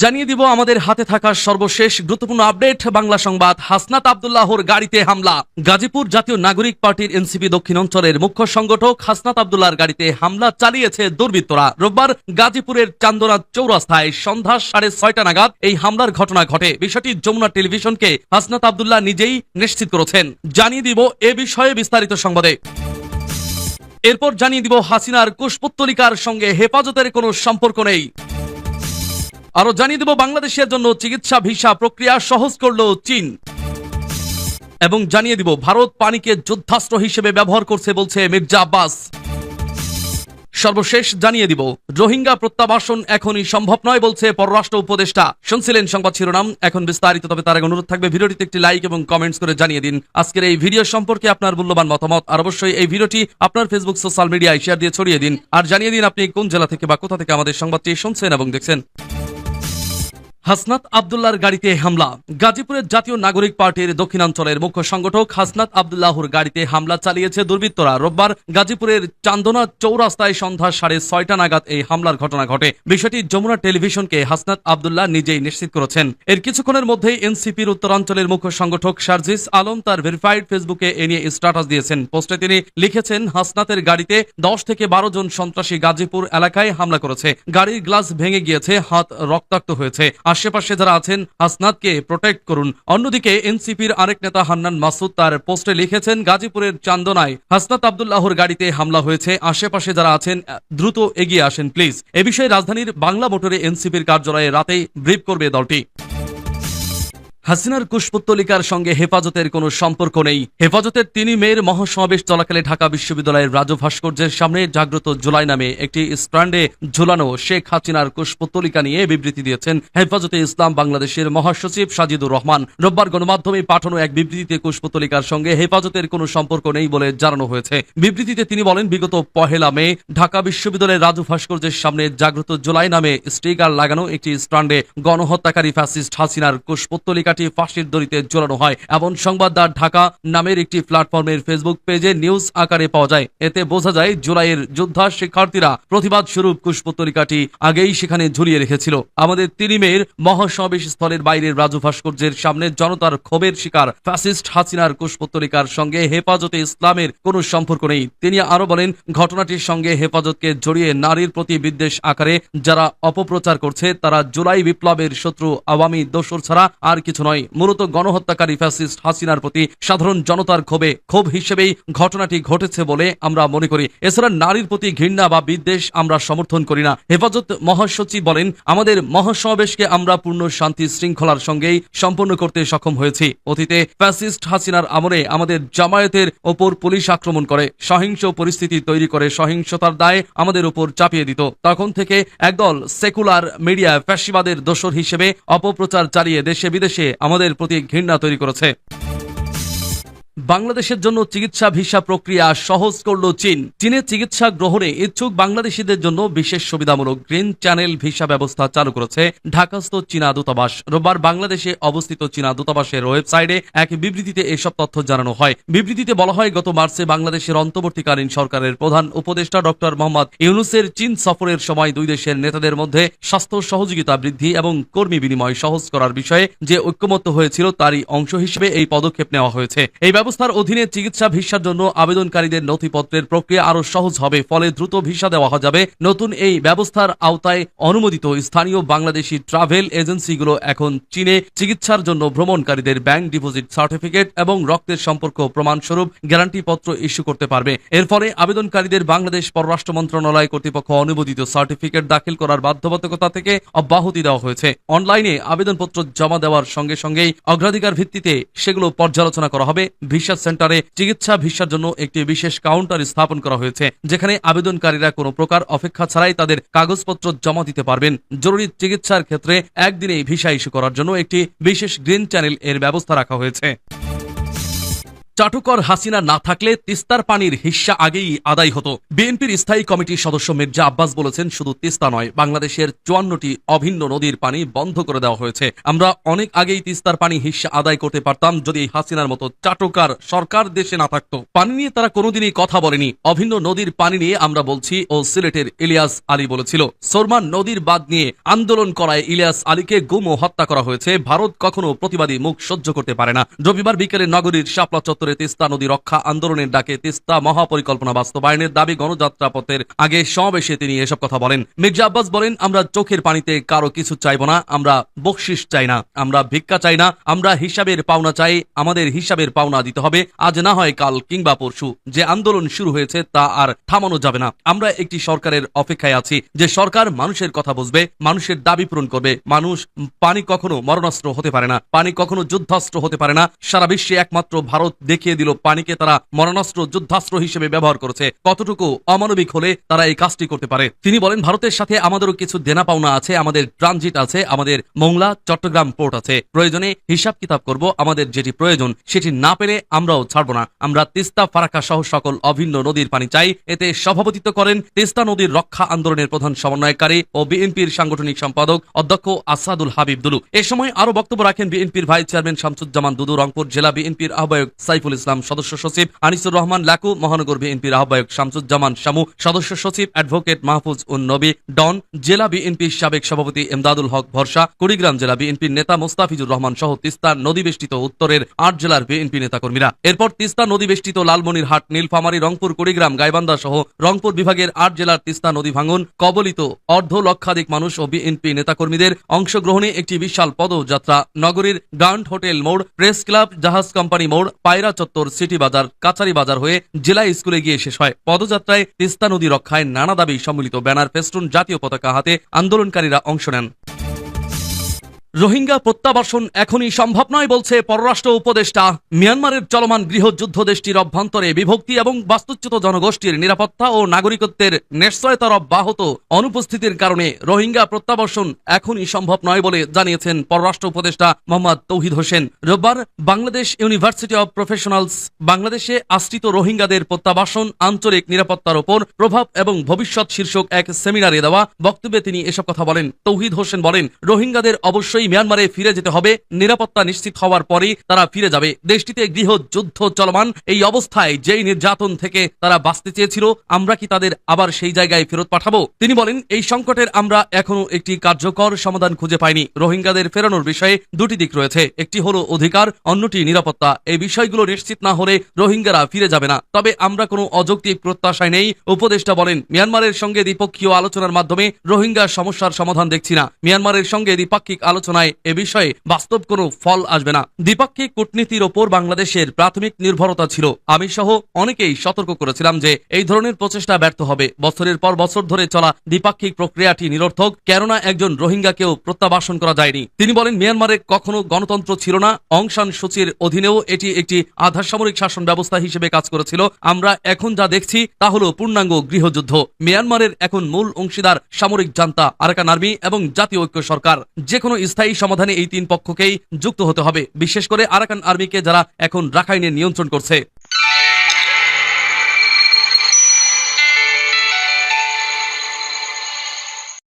জানিয়ে দিব আমাদের হাতে থাকা সর্বশেষ গুরুত্বপূর্ণ আপডেট। বাংলা সংবাদ। হাসনাত আব্দুল্লাহর গাড়িতে হামলা। গাজীপুর জাতীয় নাগরিক পার্টির এনসিপি দক্ষিণ অঞ্চলের মুখ্য সংগঠক হাসনাত আব্দুল্লাহর গাড়িতে হামলা চালিয়েছে দুর্বৃত্তরা। রোববার গাজীপুরের চান্দনা চৌরাস্তায় সন্ধ্যা 6:30 নাগাদ এই হামলার ঘটনা ঘটে। বিষয়টি যমুনা টেলিভিশনকে হাসনাত আব্দুল্লাহ নিজেই নিশ্চিত করেছেন। জানিয়ে দিব এ বিষয়ে বিস্তারিত সংবাদে। এরপর জানিয়ে দিব হাসিনার কুশপুত্তলিকার সঙ্গে হেফাজতের কোনো সম্পর্ক নেই। আরো জানিয়ে দেব বাংলাদেশের জন্য চিকিৎসা ভিসা প্রক্রিয়া সহজ করল চীন। এবং জানিয়ে দিব ভারত পানিকে যুদ্ধাস্ত্র হিসেবে ব্যবহার করছে বলছে মির্জা আব্বাস। সর্বশেষ জানিয়ে দিব রোহিঙ্গা প্রত্যাবাসন এখনই সম্ভব নয় বলছে পররাষ্ট্র উপদেষ্টা। শুনছিলেন সংবাদ শিরোনাম, এখন বিস্তারিত। তবে তার আগে অনুরোধ থাকবে ভিডিওটিতে একটি লাইক এবং কমেন্টস করে জানিয়ে দিন আজকের এই ভিডিও সম্পর্কে আপনার মূল্যবান মতামত। আর অবশ্যই এই ভিডিওটি আপনার ফেসবুক সোশ্যাল মিডিয়ায় শেয়ার দিয়ে ছড়িয়ে দিন। আর জানিয়ে দিন আপনি কোন জেলা থেকে বা কোথা থেকে আমাদের সংবাদটি শুনছেন এবং দেখছেন। হাসনাত আব্দুল্লাহর গাড়িতে হামলা। গাজীপুরের জাতীয় নাগরিক পার্টির দক্ষিণাঞ্চলের মুখ্য সংগঠক হাসনাত আব্দুল্লাহর গাড়িতে হামলা চালিয়েছে দুর্বৃত্তরা। রোববার গাজীপুরের চান্দনা চৌরাস্তায় সন্ধ্যা 6:30 নাগাদ এই হামলার ঘটনা ঘটে। বিষয়টি যমুনা টেলিভিশনকে হাসনাত আব্দুল্লাহ নিজেই নিশ্চিত করেছেন। এর কিছুক্ষণের মধ্যেই এনসিপির উত্তরাঞ্চলের মুখ্য সংগঠক শারজিস আলম তার ভেরিফাইড ফেসবুকে এ নিয়ে স্ট্যাটাস দিয়েছেন। পোস্টে তিনি লিখেছেন, হাসনাতের গাড়িতে 10 থেকে 12 জন সন্ত্রাসী গাজীপুর এলাকায় হামলা করেছে। গাড়ির গ্লাস ভেঙে গিয়েছে, হাত রক্তাক্ত হয়েছে। আশেপাশে যারা আছেন হাসনাতকে প্রোটেক্ট করুন। অন্যদিকে এনসিপির আরেক নেতা হান্নান মাসুদ তার পোস্টে লিখেছেন, গাজীপুরের চান্দনায় হাসনাত আব্দুল্লাহর গাড়িতে হামলা হয়েছে। আশেপাশে যারা আছেন দ্রুত এগিয়ে আসেন প্লিজ। এ বিষয়ে রাজধানীর বাংলা মোটরে এনসিপির কার্যালয়ে রাতেই ব্রিফ করবে দলটি। হাসিনার কুশপুত্তলিকার সঙ্গে হেফাজতের কোনো সম্পর্ক নেই। হেফাজতের 3 মেয়ের মহাসমাবেশ চলাকালে ঢাকা বিশ্ববিদ্যালয়ের রাজু ভাস্কর্যের সামনে জাগ্রত জুলাই নামে একটি স্ট্যান্ডে ঝুলানো শেখ হাসিনার কুশপুত্তলিকা নিয়ে বিবৃতি দিয়েছেন হেফাজতে ইসলাম বাংলাদেশের মহাসচিব সাজিদুর রহমান। রোববার গণমাধ্যমে পাঠানো এক বিবৃতিতে কুশপুত্তলিকার সঙ্গে হেফাজতের কোনো সম্পর্ক নেই বলে জানানো হয়েছে। বিবৃতিতে তিনি বলেন, বিগত 1 মে ঢাকা বিশ্ববিদ্যালয়ের রাজু ভাস্কর্যের সামনে জাগ্রত জুলাই নামে স্টিকার লাগানো একটি স্ট্যান্ডে গণহত্যাকারী ফ্যাসিস্ট হাসিনার কুশপুত্তলিকা ফাঁসির দড়িতে ঝোলানো হয়। এমন সংবাদদার ঢাকা নামের একটি প্ল্যাটফর্মের ফেসবুক পেজে নিউজ আকারে পাওয়া যায়। এতে বোঝা যায় জুলাইয়ের যোদ্ধা শিক্ষার্থীরা প্রতিবাদ স্বরূপ কুশপুত্তলিকাটি আগেই সেখানে ঝুলিয়ে রেখেছিল। আমাদের 3 মেয়ের মহাসমাবেশ স্থলের বাইরের রাজু ভাস্কর্যের সামনে জনতার ক্ষোভের শিকার ফ্যাসিস্ট হাসিনার কুশপুত্তলিকার সঙ্গে হেফাজতে ইসলামের কোনো সম্পর্ক নেই। তিনি আরো বলেন, ঘটনাটির সঙ্গে হেফাজতকে জড়িয়ে নারীর প্রতি বিদ্বেষ আকারে যারা অপপ্রচার করছে তারা জুলাই বিপ্লবের শত্রু আওয়ামী দোসর ছাড়া আর কিছু নয়। মূলত গণহত্যাকারী ফ্যাসিস্ট হাসিনার প্রতি সাধারণ জনতার ক্ষোভ হিসেবেই ঘটনাটি ঘটেছে বলে আমরা মনে করি। এছাড়া নারীর প্রতি ঘৃণা বা বিদ্বেষ আমরা সমর্থন করি না। হেফাজত মহাসচিব বলেন, আমাদের মহাসমাবেশকে আমরা পূর্ণ শান্তি শৃঙ্খলার সঙ্গেই সম্পন্ন করতে সক্ষম হয়েছি। অতীতে ফ্যাসিস্ট হাসিনার আমলে আমাদের জামায়াতের ওপর পুলিশ আক্রমণ করে সহিংস পরিস্থিতি তৈরি করে সহিংসতার দায় আমাদের উপর চাপিয়ে দিত। তখন থেকে একদল সেকুলার মিডিয়া ফ্যাসিবাদের দোসর হিসেবে অপপ্রচার চালিয়ে দেশে বিদেশে আমাদের প্রতি ঘৃণা তৈরি করেছে। বাংলাদেশের জন্য চিকিৎসা ভিসা প্রক্রিয়া সহজ করল চীন। চীনে চিকিৎসা গ্রহণে ইচ্ছুক বাংলাদেশিদের জন্য বিশেষ সুবিধামূলক গ্রিন চ্যানেল ভিসা ব্যবস্থা চালু করেছে ঢাকাস্থ চীনা দূতাবাস। রোববার বাংলাদেশে অবস্থিত চীনা দূতাবাসের ওয়েবসাইটে এক বিবৃতিতে এসব তথ্য জানানো হয়। বিবৃতিতে বলা হয়, গত মার্চে বাংলাদেশের অন্তর্বর্তীকালীন সরকারের প্রধান উপদেষ্টা ডক্টর মোহাম্মদ ইউনূসের চীন সফরের সময় দুই দেশের নেতাদের মধ্যে স্বাস্থ্য সহযোগিতা বৃদ্ধি এবং কর্মী বিনিময় সহজ করার বিষয়ে যে ঐক্যমত্য হয়েছিল তারই অংশ হিসেবে এই পদক্ষেপ নেওয়া হয়েছে। এই ব্যবস্থার অধীনে চিকিৎসা ভিসার জন্য আবেদনকারীদের নথিপত্রের প্রক্রিয়া আরো সহজ হবে, ফলে দ্রুত ভিসা দেওয়া যাবে। নতুন এই ব্যবস্থার আওতায় অনুমোদিত স্থানীয় বাংলাদেশি ট্রাভেল এজেন্সিগুলো এখন চীনে চিকিৎসার জন্য ভ্রমণকারীদের ব্যাংক ডিপোজিট সার্টিফিকেট এবং রক্তের সম্পর্ক প্রমাণস্বরূপ গ্যারান্টি পত্র ইস্যু করতে পারবে। এর ফলে আবেদনকারীদের বাংলাদেশ পররাষ্ট্র মন্ত্রণালয় কর্তৃপক্ষ অনুমোদিত সার্টিফিকেট দাখিল করার বাধ্যবাধকতা থেকে অব্যাহতি দেওয়া হয়েছে। অনলাইনে আবেদনপত্র জমা দেওয়ার সঙ্গে সঙ্গেই অগ্রাধিকার ভিত্তিতে সেগুলো পর্যালোচনা করা হবে। ভিসা সেন্টারে চিকিৎসা ভিসার জন্য একটি বিশেষ কাউন্টার স্থাপন করা হয়েছে, যেখানে আবেদনকারীরা কোনো প্রকার অপেক্ষা ছাড়াই তাদের কাগজপত্র জমা দিতে পারবেন। জরুরি চিকিৎসার ক্ষেত্রে একদিনেই ভিসা ইস্যু করার জন্য একটি বিশেষ গ্রিন চ্যানেল এর ব্যবস্থা রাখা হয়েছে। চাটুকর হাসিনা না থাকলে তিস্তার পানির হিস্সা আগেই আদায় হতো। বিএনপির স্থায়ী কমিটির সদস্য মির্জা আব্বাস বলেছেন, শুধু তিস্তা নয়, বাংলাদেশের 54টি অভিন্ন নদীর পানি বন্ধ করে দেওয়া হয়েছে। আমরা অনেক আগেই তিস্তার পানি হিস্সা আদায় করতে পারতাম যদি হাসিনার মতো চাটুকার সরকার দেশে না থাকতো। পানি নিয়ে তারা কোনোদিনই কথা বলেনি। অভিন্ন নদীর পানি নিয়ে আমরা বলছি ও সিলেটের ইলিয়াস আলী বলেছিল। সোরমান নদীর বাঁধ নিয়ে আন্দোলন করায় ইলিয়াস আলীকে গুম ও হত্যা করা হয়েছে। ভারত কখনো প্রতিবাদী মুখ সহ্য করতে পারে না। রবিবার বিকেলে নগরীর শাপলা চত্বরে তিস্তা নদী রক্ষা আন্দোলনের ডাকে তিস্তা মহাপরিকল্পনা বাস্তবায়নের দাবি গণযাত্রা পথের আগে সমাবেশে তিনি এসব কথা বলেন। মির্জা আব্বাস বলেন, আমরা চোখের পানিতে কারো কিছু চাইব না, আমরা বকশিস চাই না, আমরা ভিক্ষা চাই না, আমরা হিসাবের পাওনা চাই। আমাদের হিসাবের পাওনা দিতে হবে, আজ না হয় কাল কিংবা পরশু। যে আন্দোলন শুরু হয়েছে তা আর থামানো যাবে না। আমরা একটি সরকারের অপেক্ষায় আছি, যে সরকার মানুষের কথা বুঝবে, মানুষের দাবি পূরণ করবে। পানি কখনো মরণাস্ত্র হতে পারে না, পানি কখনো যুদ্ধাস্ত্র হতে পারে না। সারা বিশ্বে একমাত্র ভারত দেখিয়ে দিল পানিকে তারা মরণাস্ত্র, যুদ্ধাস্ত্র হিসেবে ব্যবহার করেছে। কতটুকু অমানবিক হলে তারা এই কাজটি করতে পারে। তিনি বলেন, ভারতের সাথে আমাদেরও কিছু দেনা পাওনা আছে, আমাদের ট্রানজিট আছে, আমাদের মোংলা চট্টগ্রাম পোর্ট আছে। প্রয়োজনে হিসাব কিতাব করব, আমাদের যেটি প্রয়োজন সেটি না পেলে আমরাও ছাড়ব না। আমরা তিস্তা, ফারাক্কা সহ সকল অভিন্ন নদীর পানি চাই। এতে সভাপতিত্ব করেন তিস্তা নদীর রক্ষা আন্দোলনের প্রধান সমন্বয়কারী ও বিএনপির সাংগঠনিক সম্পাদক অধ্যক্ষ আসাদুল হাবিব দুলু। এ সময় আরো বক্তব্য রাখেন বিএনপির ভাইস চেয়ারম্যান শামসুজ্জামান দুদু, রংপুর জেলা বিএনপির আহ্বায়ক সাইফুল ইসলাম, সদস্য সচিব আনিসুর রহমান লাকু, মহানগর বিএনপির আহ্বায়ক শামসুজ্জামান শামু, সদস্য সচিব অ্যাডভোকেট মাহফুজ উন নবী ডন, জেলা বিএনপির সাবেক সভাপতি এমদাদুল হক ভরসা, কুড়িগ্রাম জেলা বিএনপির নেতা মোস্তাফিজুর রহমান সহ তিস্তা নদী বেষ্টিত উত্তরের 8 জেলার বিএনপি নেতাকর্মীরা। এরপর তিস্তা নদী বেষ্টিত লালমনিরহাট, নীলফামারী, রংপুর, কুড়িগ্রাম, গাইবান্ধা সহ রংপুর বিভাগের 8 জেলার তিস্তা নদী ভাঙন কবলিত অর্ধ লক্ষাধিক মানুষ ও বিএনপি নেতাকর্মীদের অংশগ্রহণে একটি বিশাল পদযাত্রা নগরীর গ্রান্ড হোটেল মোড়, প্রেস ক্লাব, জাহাজ কোম্পানি মোড়, পায়রা চত্বর, সিটি বাজার, কাছারি বাজার হয়ে জেলা স্কুলে গিয়ে শেষ হয়। পদযাত্রায় তিস্তা নদী রক্ষায় নানা দাবি সম্মিলিত ব্যানার, ফেস্টুন, জাতীয় পতাকা হাতে আন্দোলনকারীরা অংশ নেন। রোহিঙ্গা প্রত্যাবাসন এখনই সম্ভব নয় বলছে পররাষ্ট্র উপদেষ্টা। মিয়ানমারের চলমান গৃহযুদ্ধ দেশটির অভ্যন্তরে বিভক্তি এবং বাস্তুচ্যুত জনগোষ্ঠীর নিরাপত্তা ও নাগরিকত্বের নিশ্চয়তার অব্যাহত অনুপস্থিতির কারণে রোহিঙ্গা প্রত্যাবাসন এখনই সম্ভব নয় বলে জানিয়েছেন পররাষ্ট্র উপদেষ্টা মোহাম্মদ তৌহিদ হোসেন। রোববার বাংলাদেশ ইউনিভার্সিটি অব প্রফেশনালস বাংলাদেশে আশ্রিত রোহিঙ্গাদের প্রত্যাবাসন, আঞ্চলিক নিরাপত্তার ওপর প্রভাব এবং ভবিষ্যৎ শীর্ষক এক সেমিনারে দেওয়া বক্তব্যে তিনি এসব কথা বলেন। তৌহিদ হোসেন বলেন, রোহিঙ্গাদের অবশ্যই মিয়ানমারে ফিরে যেতে হবে। নিরাপত্তা নিশ্চিত হওয়ার পরেই তারা ফিরে যাবে। দেশটিতে গৃহযুদ্ধ চলমান, এই অবস্থায় যেই নির্যাতন থেকে তারা বাঁচতে চেয়েছিল, আমরা কি তাদের আবার সেই জায়গায় ফেরত পাঠাবো? তিনি বলেন, এই সংকটের আমরা এখনো একটি কার্যকর সমাধান খুঁজে পাইনি। রোহিঙ্গাদের ফেরানোর বিষয়ে দুটি দিক রয়েছে, একটি হলো অধিকার, অন্যটি নিরাপত্তা। এই বিষয়গুলো নিশ্চিত না হলে রোহিঙ্গারা ফিরে যাবে না। তবে আমরা কোনো অযৌক্তিক প্রত্যাশায় নেই। উপদেষ্টা বলেন, মিয়ানমারের সঙ্গে দ্বিপক্ষীয় আলোচনার মাধ্যমে রোহিঙ্গা সমস্যার সমাধান দেখছি না। মিয়ানমারের সঙ্গে দ্বিপাক্ষিক আলোচনায় এ বিষয়ে বাস্তব কোনো ফল আসবে না। দ্বিপাক্ষিক কূটনীতির ওপর বাংলাদেশের প্রাথমিক নির্ভরতা ছিল। আমি সহ অনেকেই সতর্ক করেছিলাম যে এই ধরনের প্রচেষ্টা ব্যর্থ হবে। বছরের পর বছর ধরে চলা দ্বিপাক্ষিক প্রক্রিয়াটি নিরর্থক, কেননা একজন রোহিঙ্গাকেও প্রত্যাবাসন করা যায়নি। তিনি বলেন, মিয়ানমারে কখনো গণতন্ত্র ছিল না। অং সান সুচির অধীনেও এটি একটি আধা সামরিক শাসন ব্যবস্থা হিসেবে কাজ করেছিল। আমরা এখন যা দেখছি তা হলো পূর্ণাঙ্গ গৃহযুদ্ধ। মিয়ানমারের এখন মূল অংশীদার সামরিক জান্তা, আরাকান আর্মি এবং জাতীয় ঐক্য সরকার। যে কোনো স্থায়ী সমাধানে এই তিন পক্ষকেই যুক্ত হতে হবে, বিশেষ করে আরাকান আর্মিকে, যারা এখন রাখাইনের নিয়ন্ত্রণ করছে।